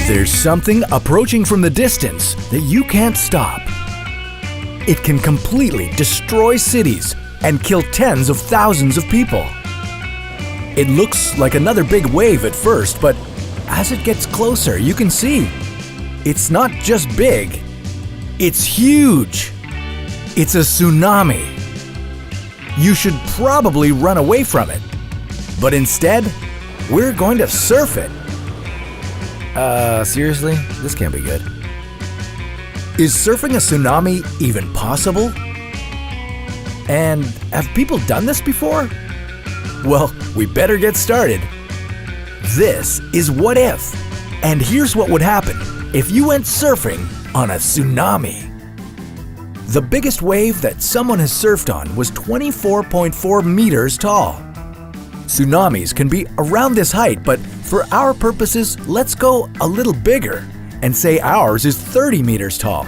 There's something approaching from the distance that you can't stop. It can completely destroy cities and kill tens of thousands of people. It looks like another big wave at first, but as it gets closer, you can see it's not just big, it's huge. It's a tsunami. You should probably run away from it, but instead, we're going to surf it. Seriously? This can't be good. Is surfing a tsunami even possible? And have people done this before? Well, we better get started. This is What If, and here's what would happen if you went surfing on a tsunami. The biggest wave that someone has surfed on was 24.4 meters tall. Tsunamis can be around this height, but for our purposes, let's go a little bigger and say ours is 30 meters tall.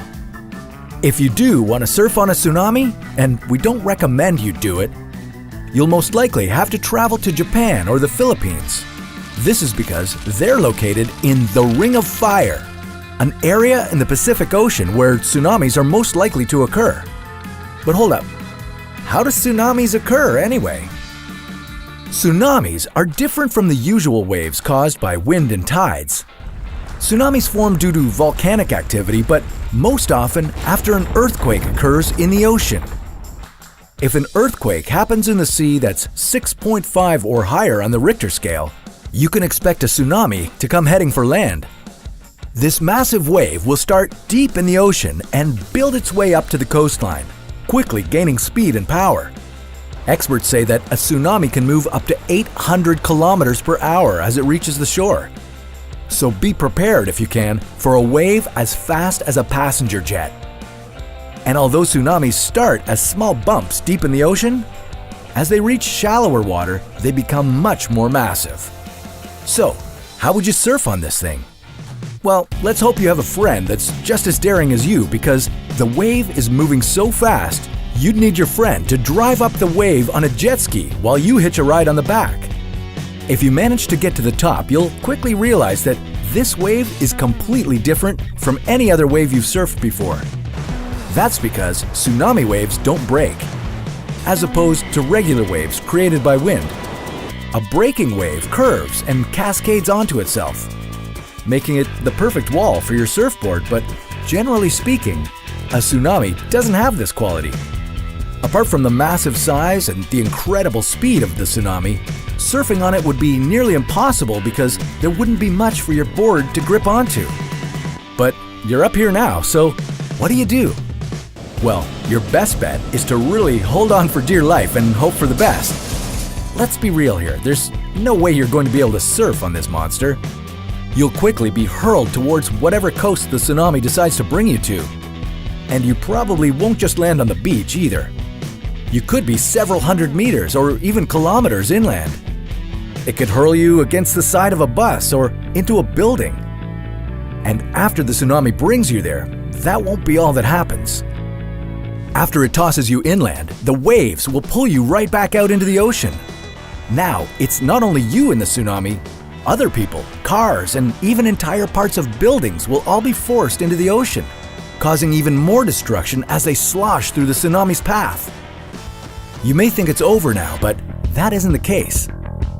If you do want to surf on a tsunami, and we don't recommend you do it, you'll most likely have to travel to Japan or the Philippines. This is because they're located in the Ring of Fire, an area in the Pacific Ocean where tsunamis are most likely to occur. But hold up, how do tsunamis occur anyway? Tsunamis are different from the usual waves caused by wind and tides. Tsunamis form due to volcanic activity, but most often after an earthquake occurs in the ocean. If an earthquake happens in the sea that's 6.5 or higher on the Richter scale, you can expect a tsunami to come heading for land. This massive wave will start deep in the ocean and build its way up to the coastline, quickly gaining speed and power. Experts say that a tsunami can move up to 800 kilometers per hour as it reaches the shore. So be prepared, if you can, for a wave as fast as a passenger jet. And although tsunamis start as small bumps deep in the ocean, as they reach shallower water, they become much more massive. So, how would you surf on this thing? Well, let's hope you have a friend that's just as daring as you, because the wave is moving so fast, you'd need your friend to drive up the wave on a jet ski while you hitch a ride on the back. If you manage to get to the top, you'll quickly realize that this wave is completely different from any other wave you've surfed before. That's because tsunami waves don't break, as opposed to regular waves created by wind. A breaking wave curves and cascades onto itself, making it the perfect wall for your surfboard, but generally speaking, a tsunami doesn't have this quality. Apart from the massive size and the incredible speed of the tsunami, surfing on it would be nearly impossible because there wouldn't be much for your board to grip onto. But you're up here now, so what do? Well, your best bet is to really hold on for dear life and hope for the best. Let's be real here, there's no way you're going to be able to surf on this monster. You'll quickly be hurled towards whatever coast the tsunami decides to bring you to. And you probably won't just land on the beach either. You could be several hundred meters or even kilometers inland. It could hurl you against the side of a bus or into a building. And after the tsunami brings you there, that won't be all that happens. After it tosses you inland, the waves will pull you right back out into the ocean. Now, it's not only you in the tsunami, other people, cars, and even entire parts of buildings will all be forced into the ocean, causing even more destruction as they slosh through the tsunami's path. You may think it's over now, but that isn't the case.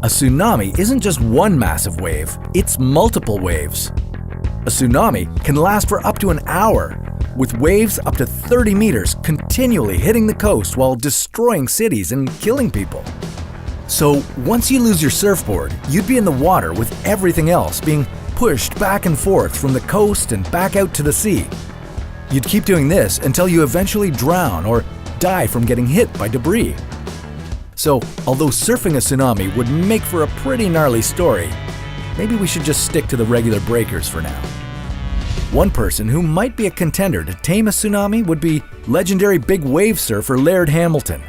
A tsunami isn't just one massive wave, it's multiple waves. A tsunami can last for up to an hour, with waves up to 30 meters continually hitting the coast while destroying cities and killing people. So once you lose your surfboard, you'd be in the water with everything else being pushed back and forth from the coast and back out to the sea. You'd keep doing this until you eventually drown or die from getting hit by debris. So, although surfing a tsunami would make for a pretty gnarly story, maybe we should just stick to the regular breakers for now. One person who might be a contender to tame a tsunami would be legendary big wave surfer Laird Hamilton.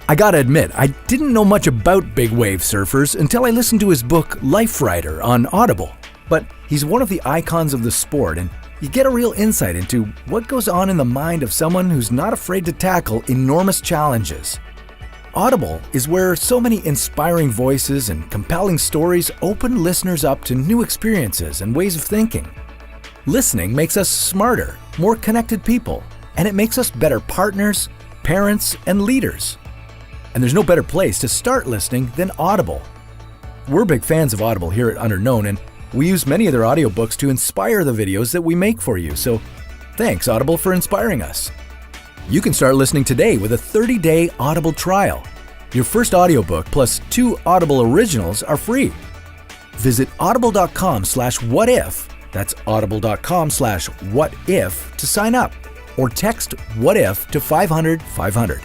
I gotta admit, I didn't know much about big wave surfers until I listened to his book Life Rider on Audible, but he's one of the icons of the sport, and you get a real insight into what goes on in the mind of someone who's not afraid to tackle enormous challenges. Audible is where so many inspiring voices and compelling stories open listeners up to new experiences and ways of thinking. Listening makes us smarter, more connected people, and it makes us better partners, parents, and leaders. And there's no better place to start listening than Audible. We're big fans of Audible here at Underknown, and we use many of their audiobooks to inspire the videos that we make for you, so thanks Audible for inspiring us. You can start listening today with a 30-day Audible trial. Your first audiobook plus 2 Audible originals are free. Visit audible.com/whatif, that's audible.com/whatif to sign up, or text WHATIF to 500-500.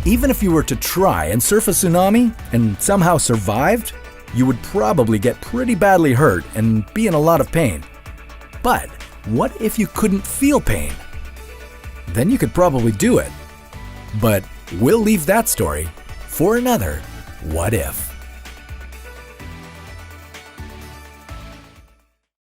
Even if you were to try and surf a tsunami and somehow survived, you would probably get pretty badly hurt and be in a lot of pain. But what if you couldn't feel pain? Then you could probably do it. But we'll leave that story for another What If.